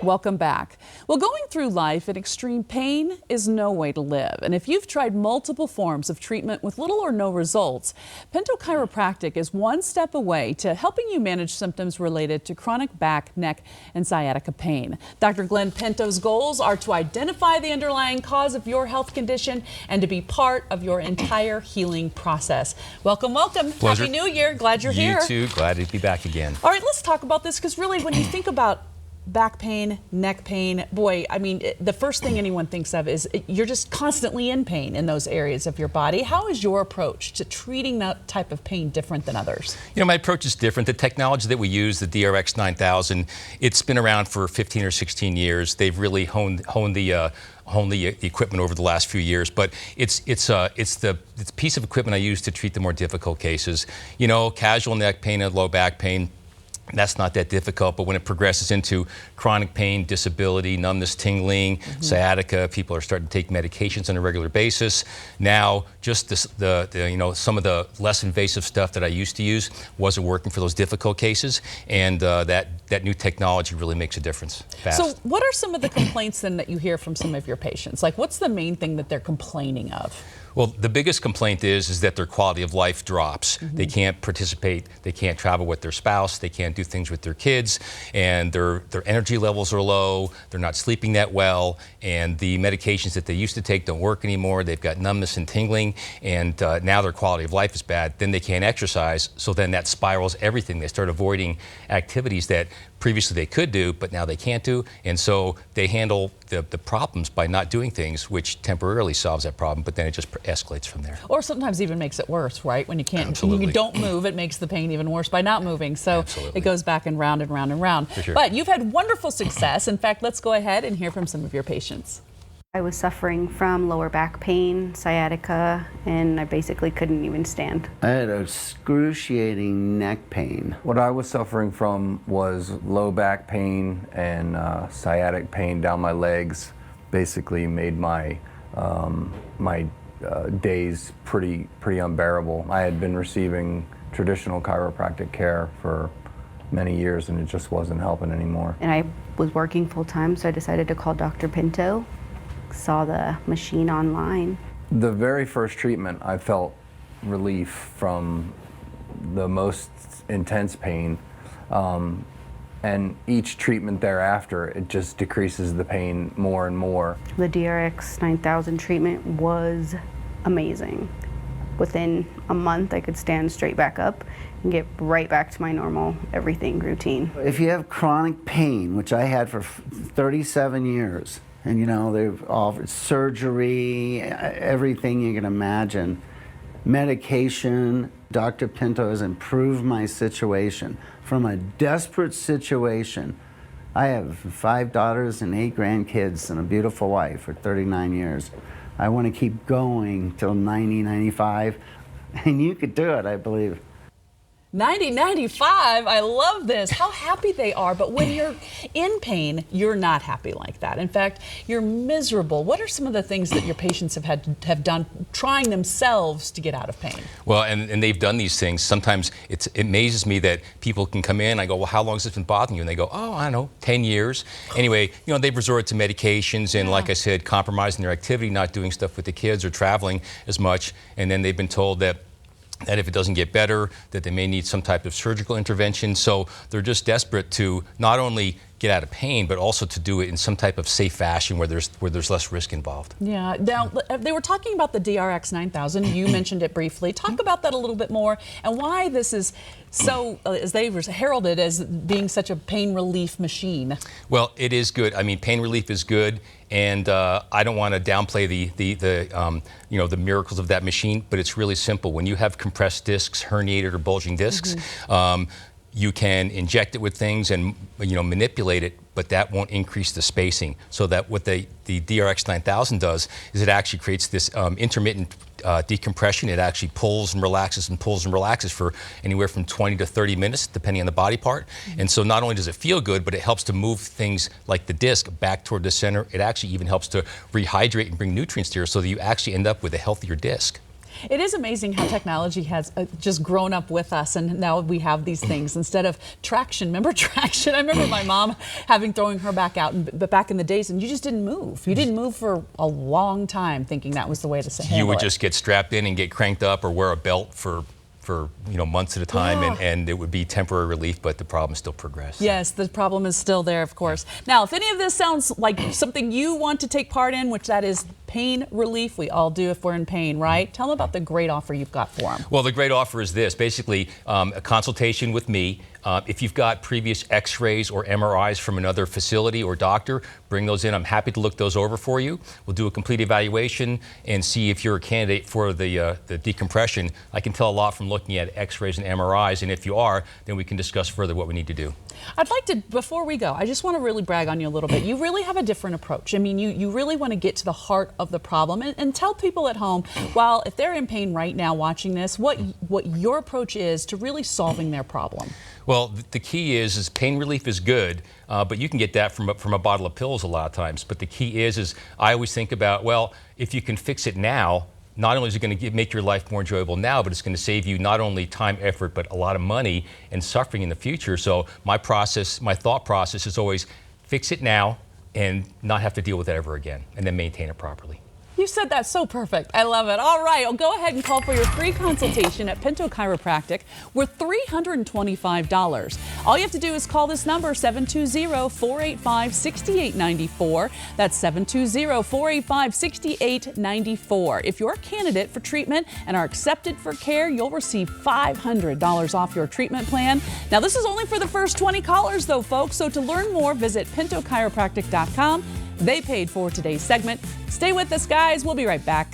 Welcome back. Well, going through life in extreme pain is no way to live. And if you've tried multiple forms of treatment with little or no results, Pinto Chiropractic is one step away to helping you manage symptoms related to chronic back, neck, and sciatica pain. Dr. Glenn Pinto's goals are to identify the underlying cause of your health condition and to be part of your entire healing process. Welcome, welcome. Pleasure. Happy New Year. Glad you're here. You too. Glad to be back again. All right, let's talk about this, because really when you think about back pain, neck pain, boy, I mean, the first thing anyone thinks of is you're just constantly in pain in those areas of your body. How is your approach to treating that type of pain different than others? You know, my approach is different. The technology that we use, the DRX 9000, it's been around for 15 or 16 years. They've really honed the equipment over the last few years, but it's the piece of equipment I use to treat the more difficult cases. You know, casual neck pain and low back pain. That's not that difficult, but when it progresses into chronic pain, disability, numbness, tingling, sciatica, people are starting to take medications on a regular basis. Now, just some of the less invasive stuff that I used to use wasn't working for those difficult cases, and that new technology really makes a difference fast. So what are some of the complaints then that you hear from some of your patients? Like, what's the main thing that they're complaining of? Well, the biggest complaint is that their quality of life drops. They can't participate, they can't travel with their spouse, they can't do things with their kids, and their energy levels are low, they're not sleeping that well, and the medications that they used to take don't work anymore. They've got numbness and tingling, and now their quality of life is bad. Then they can't exercise, so then that spirals everything. They start avoiding activities that previously they could do, but now they can't do, and so they handle the problems by not doing things, which temporarily solves that problem, but then it just escalates from there. Or sometimes even makes it worse, right? When you can't, Absolutely. when you don't move, it makes the pain even worse by not moving. So Absolutely. It goes back and round and round and round. For sure. But you've had wonderful success. In fact, let's go ahead and hear from some of your patients. I was suffering from lower back pain, sciatica, and I basically couldn't even stand. I had excruciating neck pain. What I was suffering from was low back pain and sciatic pain down my legs. Basically made my days pretty unbearable. I had been receiving traditional chiropractic care for many years, and it just wasn't helping anymore. And I was working full time, so I decided to call Dr. Pinto. Saw the machine online. The very first treatment, I felt relief from the most intense pain. And each treatment thereafter, it just decreases the pain more and more. The DRX 9000 treatment was amazing. Within a month, I could stand straight back up and get right back to my normal everything routine. If you have chronic pain, which I had for 37 years, and you know, they've offered surgery, everything you can imagine, medication, Dr. Pinto has improved my situation. From a desperate situation, I have 5 daughters and 8 grandkids and a beautiful wife for 39 years. I want to keep going till 90, 95, and you could do it, I believe. 90, 95, I love this. How happy they are, but when you're in pain, you're not happy like that. In fact, you're miserable. What are some of the things that your patients have done trying themselves to get out of pain? Well, and they've done these things. Sometimes it amazes me that people can come in, I go, well, how long has this been bothering you? And they go, oh, I don't know, 10 years. Anyway, you know, they've resorted to medications and, like I said, compromising their activity, not doing stuff with the kids or traveling as much, and then they've been told that if it doesn't get better, that they may need some type of surgical intervention. So they're just desperate to not only get out of pain, but also to do it in some type of safe fashion where there's less risk involved. Yeah. Now, they were talking about the DRX 9000. You mentioned it briefly. Talk about that a little bit more and why this is so, as they were heralded as being such a pain relief machine. Well, it is good. I mean, pain relief is good, and I don't want to downplay the miracles of that machine, but it's really simple. When you have compressed discs, herniated or bulging discs, you can inject it with things and manipulate it, but that won't increase the spacing. So that what the DRX 9000 does is it actually creates this intermittent decompression. It actually pulls and relaxes for anywhere from 20 to 30 minutes, depending on the body part. And so not only does it feel good, but it helps to move things like the disc back toward the center. It actually even helps to rehydrate and bring nutrients to you so that you actually end up with a healthier disc. It is amazing how technology has just grown up with us, and now we have these things instead of traction. Remember traction? I remember my mom throwing her back out, but back in the days, and you just didn't move. You didn't move for a long time, thinking that was the way to handle it. You would just get strapped in and get cranked up, or wear a belt for months at a time, and it would be temporary relief, but the problem still progressed. Yes, the problem is still there, of course. Now, if any of this sounds like something you want to take part in, which that is pain relief, we all do if we're in pain, right? Tell them about the great offer you've got for them. Well, the great offer is this, basically a consultation with me. If you've got previous x-rays or MRIs from another facility or doctor, bring those in. I'm happy to look those over for you. We'll do a complete evaluation and see if you're a candidate for the decompression. I can tell a lot from looking at x-rays and MRIs, and if you are, then we can discuss further what we need to do. I'd like to, before we go, I just want to really brag on you a little bit. You really have a different approach. I mean, you really want to get to the heart of the problem and tell people at home, well, if they're in pain right now watching this, what your approach is to really solving their problem. Well, the key is pain relief is good, but you can get that from a bottle of pills a lot of times. But the key is I always think about, well, if you can fix it now, not only is it going to make your life more enjoyable now, but it's going to save you not only time, effort, but a lot of money and suffering in the future. So my thought process is always fix it now and not have to deal with it ever again, and then maintain it properly. You said that so perfect. I love it. All right, well, go ahead and call for your free consultation at Pinto Chiropractic. Worth $325. All you have to do is call this number, 720-485-6894. That's 720-485-6894. If you're a candidate for treatment and are accepted for care, you'll receive $500 off your treatment plan. Now, this is only for the first 20 callers, though, folks. So to learn more, visit pintochiropractic.com. They paid for today's segment. Stay with us, guys. We'll be right back.